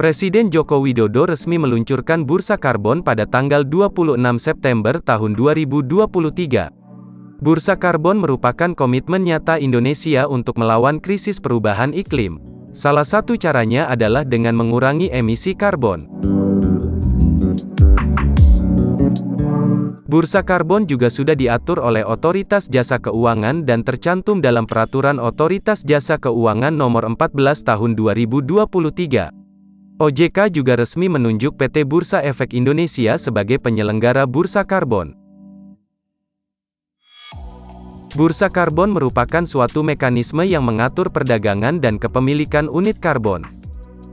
Presiden Joko Widodo resmi meluncurkan bursa karbon pada tanggal 26 September tahun 2023. Bursa karbon merupakan komitmen nyata Indonesia untuk melawan krisis perubahan iklim. Salah satu caranya adalah dengan mengurangi emisi karbon. Bursa karbon juga sudah diatur oleh Otoritas Jasa Keuangan dan tercantum dalam Peraturan Otoritas Jasa Keuangan Nomor 14 Tahun 2023. OJK juga resmi menunjuk PT Bursa Efek Indonesia sebagai penyelenggara bursa karbon. Bursa karbon merupakan suatu mekanisme yang mengatur perdagangan dan kepemilikan unit karbon.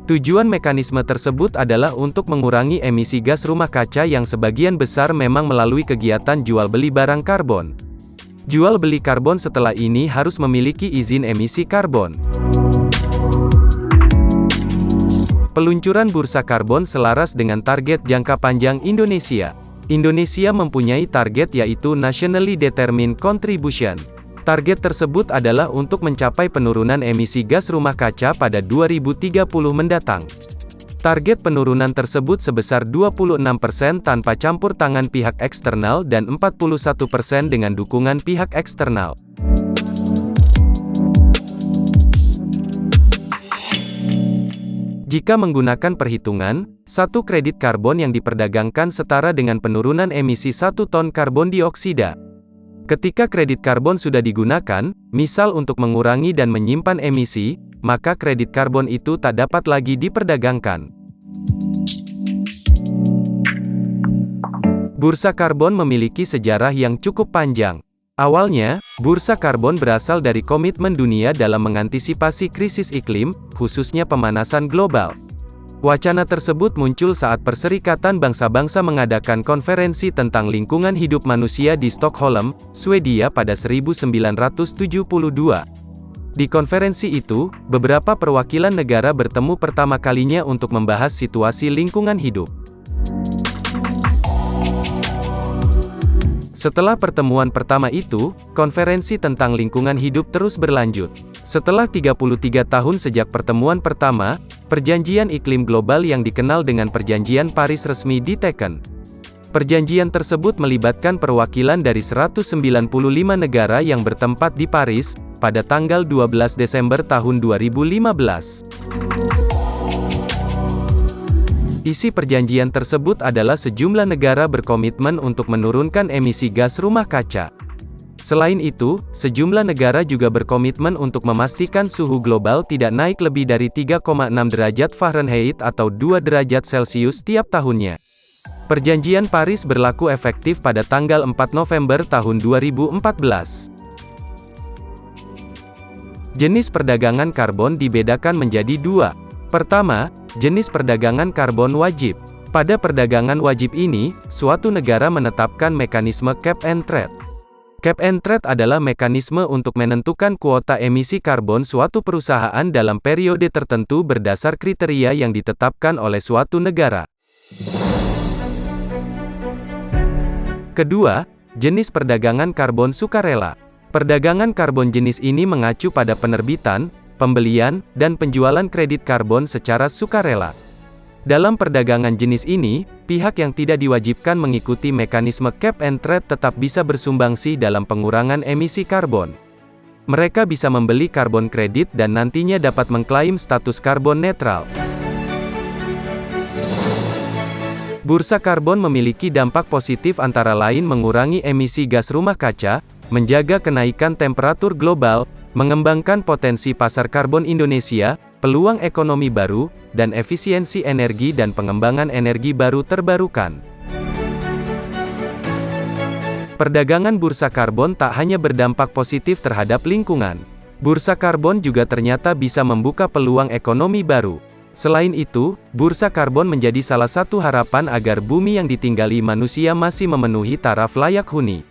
Tujuan mekanisme tersebut adalah untuk mengurangi emisi gas rumah kaca yang sebagian besar memang melalui kegiatan jual beli barang karbon. Jual beli karbon setelah ini harus memiliki izin emisi karbon. Peluncuran bursa karbon selaras dengan target jangka panjang Indonesia. Indonesia mempunyai target yaitu Nationally Determined Contribution. Target tersebut adalah untuk mencapai penurunan emisi gas rumah kaca pada 2030 mendatang. Target penurunan tersebut sebesar 26% tanpa campur tangan pihak eksternal dan 41% dengan dukungan pihak eksternal. Jika menggunakan perhitungan, satu kredit karbon yang diperdagangkan setara dengan penurunan emisi 1 ton karbon dioksida. Ketika kredit karbon sudah digunakan, misal untuk mengurangi dan menyimpan emisi, maka kredit karbon itu tak dapat lagi diperdagangkan. Bursa karbon memiliki sejarah yang cukup panjang. Awalnya, bursa karbon berasal dari komitmen dunia dalam mengantisipasi krisis iklim, khususnya pemanasan global. Wacana tersebut muncul saat Perserikatan Bangsa-Bangsa mengadakan konferensi tentang lingkungan hidup manusia di Stockholm, Swedia pada 1972. Di konferensi itu, beberapa perwakilan negara bertemu pertama kalinya untuk membahas situasi lingkungan hidup. Setelah pertemuan pertama itu, konferensi tentang lingkungan hidup terus berlanjut. Setelah 33 tahun sejak pertemuan pertama, perjanjian iklim global yang dikenal dengan Perjanjian Paris resmi diteken. Perjanjian tersebut melibatkan perwakilan dari 195 negara yang bertempat di Paris, pada tanggal 12 Desember tahun 2015. Isi perjanjian tersebut adalah sejumlah negara berkomitmen untuk menurunkan emisi gas rumah kaca. Selain itu, sejumlah negara juga berkomitmen untuk memastikan suhu global tidak naik lebih dari 3,6 derajat Fahrenheit atau 2 derajat Celcius tiap tahunnya. Perjanjian Paris berlaku efektif pada tanggal 4 November tahun 2014. Jenis perdagangan karbon dibedakan menjadi dua. Pertama, jenis perdagangan karbon wajib. Pada perdagangan wajib ini, suatu negara menetapkan mekanisme cap and trade. Cap and trade adalah mekanisme untuk menentukan kuota emisi karbon suatu perusahaan dalam periode tertentu berdasar kriteria yang ditetapkan oleh suatu negara. Kedua, jenis perdagangan karbon sukarela. Perdagangan karbon jenis ini mengacu pada penerbitan, pembelian, dan penjualan kredit karbon secara sukarela. Dalam perdagangan jenis ini, pihak yang tidak diwajibkan mengikuti mekanisme cap and trade tetap bisa bersumbangsi dalam pengurangan emisi karbon. Mereka bisa membeli karbon kredit dan nantinya dapat mengklaim status karbon netral. Bursa karbon memiliki dampak positif antara lain mengurangi emisi gas rumah kaca, menjaga kenaikan temperatur global, mengembangkan potensi pasar karbon Indonesia, peluang ekonomi baru, dan efisiensi energi dan pengembangan energi baru terbarukan. Perdagangan bursa karbon tak hanya berdampak positif terhadap lingkungan. Bursa karbon juga ternyata bisa membuka peluang ekonomi baru. Selain itu, bursa karbon menjadi salah satu harapan agar bumi yang ditinggali manusia masih memenuhi taraf layak huni.